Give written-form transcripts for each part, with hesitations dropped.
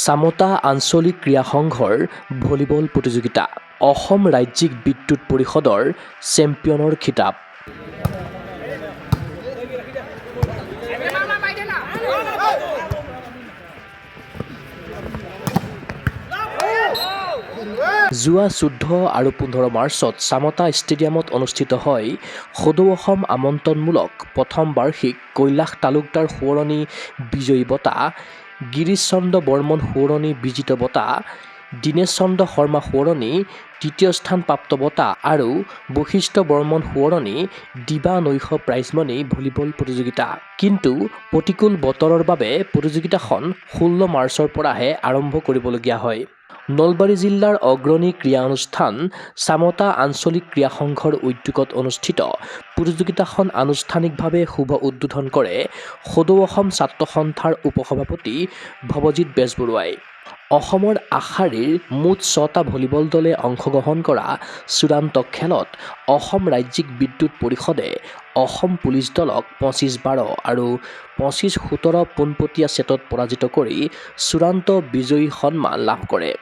চামতা আঞ্চলিক ক্ৰীড়া সংঘৰ ভলীবল প্ৰতিযোগিতা অসম ৰাজ্যিক বিদ্যুৎ পৰিষদৰ চেম্পিয়নৰ খিতাপ যোৱা 14 আৰু 15 মাৰ্চত চামতা ষ্টেডিয়ামত অনুষ্ঠিত হয় সদৌ অসম আমন্ত্ৰণমূলক প্ৰথম বাৰ্ষিক কৈলাশ তালুকদাৰ সোঁৱৰণী বিজয়ী বঁটা, গিৰীশ চন্দ্ৰ বৰ্মন সোঁৱৰণী বিজিত বঁটা, দীনেশ চন্দ্ৰ শৰ্মা সোঁৱৰণী তৃতীয় স্থানপ্ৰাপ্ত বঁটা আৰু বশিষ্ঠ বৰ্মন সোঁৱৰণী দিবা নৈশ প্ৰাইজমণি ভলীবল প্ৰতিযোগিতা। কিন্তু প্ৰতিকূল বতৰৰ বাবে প্ৰতিযোগিতাখন 16 মাৰ্চৰ পৰাহে আৰম্ভ কৰিবলগীয়া হয়। নলবাৰী জিলাৰ অগ্ৰণী ক্ৰীড়া অনুষ্ঠান চামতা আঞ্চলিক ক্ৰীড়া সংঘৰ উদ্যোগত অনুষ্ঠিত প্ৰতিযোগিতাখন আনুষ্ঠানিকভাৱে শুভ উদ্বোধন কৰে সদৌ অসম ছাত্ৰ সন্থাৰ উপসভাপতি ভৱজিৎ বেজবৰুৱাই। অসমৰ আগশাৰীৰ মুঠ 6টা ভলীবল দলে অংশগ্ৰহণ কৰা চূড়ান্ত খেলত অসম ৰাজ্যিক বিদ্যুৎ পৰিষদে অসম পুলিচ দলক 25-12 আৰু 25-17 পোনপটীয়া ছেটত পৰাজিত কৰি চূড়ান্ত বিজয়ী সন্মান লাভ কৰে।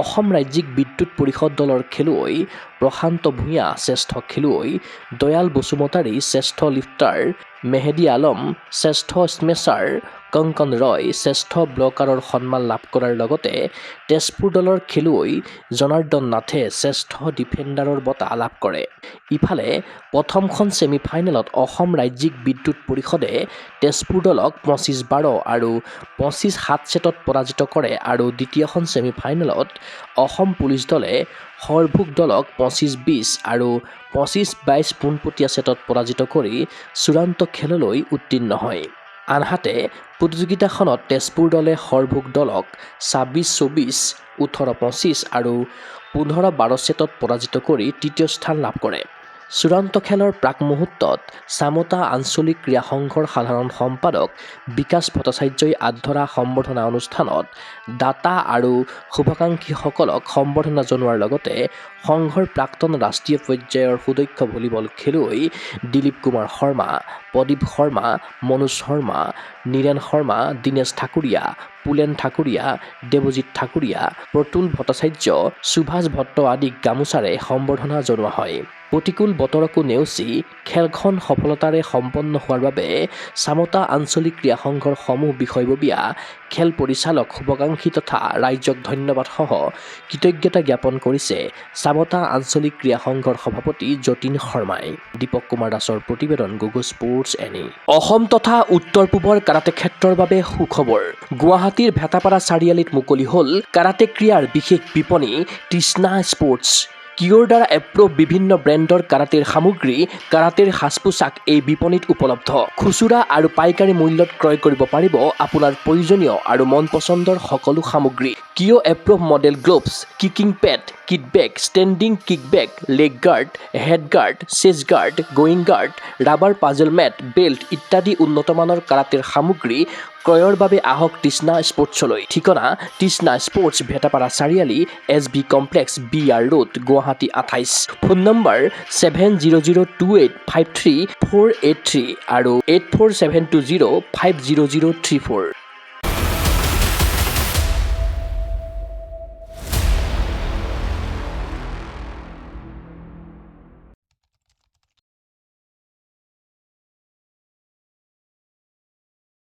অসম ৰাজ্যিক বিদ্যুৎ পৰিষদ দলৰ খেলুৱৈ প্ৰশান্ত ভূঞা শ্ৰেষ্ঠ খেলুৱৈ, দয়াল বসুমতাৰী শ্ৰেষ্ঠ লিফ্টাৰ, মেহেদী আলম শ্ৰেষ্ঠ স্মেচাৰ, কংকন ৰয় শ্ৰেষ্ঠ ব্লকাৰৰ সন্মান লাভ কৰাৰ লগতে তেজপুৰ দলৰ খেলুৱৈ জনাৰ্দন নাথে শ্ৰেষ্ঠ ডিফেণ্ডাৰৰ বঁটা লাভ কৰে। ইফালে প্ৰথমখন ছেমিফাইনেলত অসম ৰাজ্যিক বিদ্যুৎ পৰিষদে তেজপুৰ দলক 25-12 আৰু 25-7 ছেটত পৰাজিত কৰে আৰু দ্বিতীয়খন ছেমিফাইনেলত অসম পুলিচ দলে সৰভোগ দলক 25-20 আৰু 25-22 পোনপটীয়া ছেটত পৰাজিত কৰি চূড়ান্ত খেললৈ উত্তীৰ্ণ হয়। আনহাতে প্ৰতিযোগিতাখনত তেজপুৰ দলে সৰভোগ দলক 26-24, 18-25 আৰু 15-12 ছেটত পৰাজিত কৰি তৃতীয় স্থান লাভ কৰে। চূড়ান্ত খেলৰ প্ৰাক মুহূৰ্তত চামতা আঞ্চলিক ক্ৰীড়া সংঘৰ সাধাৰণ সম্পাদক বিকাশ ভট্টাচাৰ্যই আগধৰা সম্বৰ্ধনা অনুষ্ঠানত দাতা আৰু শুভাকাংক্ষীসকলক সম্বৰ্ধনা জনোৱাৰ লগতে সংঘৰ প্ৰাক্তন ৰাষ্ট্ৰীয় পৰ্যায়ৰ সুদক্ষ ভলীবল খেলুৱৈ দিলীপ কুমাৰ শৰ্মা, প্ৰদীপ শৰ্মা, মনোজ শৰ্মা, নীৰেণ শৰ্মা, দীনেশ ঠাকুৰীয়া, পুলেন ঠাকুৰীয়া, দেৱজিৎ ঠাকুৰীয়া, প্ৰতুল ভট্টাচাৰ্য, সুভাষ ভট্ট আদিক গামোচাৰে সম্বৰ্ধনা জনোৱা হয়। প্ৰতিকূল বতৰকো নেওচি খেলখন সফলতাৰে সম্পন্ন হোৱাৰ বাবে চামতা আঞ্চলিক ক্ৰীড়া সংঘৰ সমূহ বিষয়ববীয়া, খেল পৰিচালক, শুভাকাংক্ষী তথা ৰাইজক ধন্যবাদসহ কৃতজ্ঞতা জ্ঞাপন কৰিছে চামতা আঞ্চলিক ক্ৰীড়া সংঘৰ সভাপতি যতীন শৰ্মাই। দীপক কুমাৰ দাসৰ প্ৰতিবেদন, গুগল স্পৰ্টছ এনি। অসম তথা উত্তৰ পূবৰ কাৰাটে ক্ষেত্ৰৰ বাবে সুখবৰ। গুৱাহাটীৰ ভেটাপাৰা চাৰিআলিত মুকলি হ'ল কাৰাটে ক্ৰীড়াৰ বিশেষ বিপণী তৃষ্ণা স্পৰ্টছ। কিয়ৰ দ্বাৰা এপ্ৰুভ বিভিন্ন ব্ৰেণ্ডৰ কাৰাটেৰ সামগ্ৰী, কাৰাটেৰ সাজ-পোছাক এই বিপণীত উপলব্ধ। খুচুৰা আৰু পাইকাৰী মূল্যত ক্ৰয় কৰিব পাৰিব আপোনাৰ প্ৰয়োজনীয় আৰু মন পচন্দৰ সকলো সামগ্ৰী। কিয় approve model gloves, kicking pad, kit bag, standing kick bag, leg guard, head guard, chest guard, groin guard, rubber puzzle mat, belt ইত্যাদি উন্নতমানৰ কাৰাটেৰ সামগ্ৰী ক্ৰয়ৰ বাবে আহক তৃষ্ণা স্পৰ্টছলৈ। ঠিকনা তৃষ্ণা স্পৰ্টছ, ভেটাপাৰা চাৰিআলি, SB complex, BR road, Guwahati 28। Phone number 7002853483 আৰু 84720500034।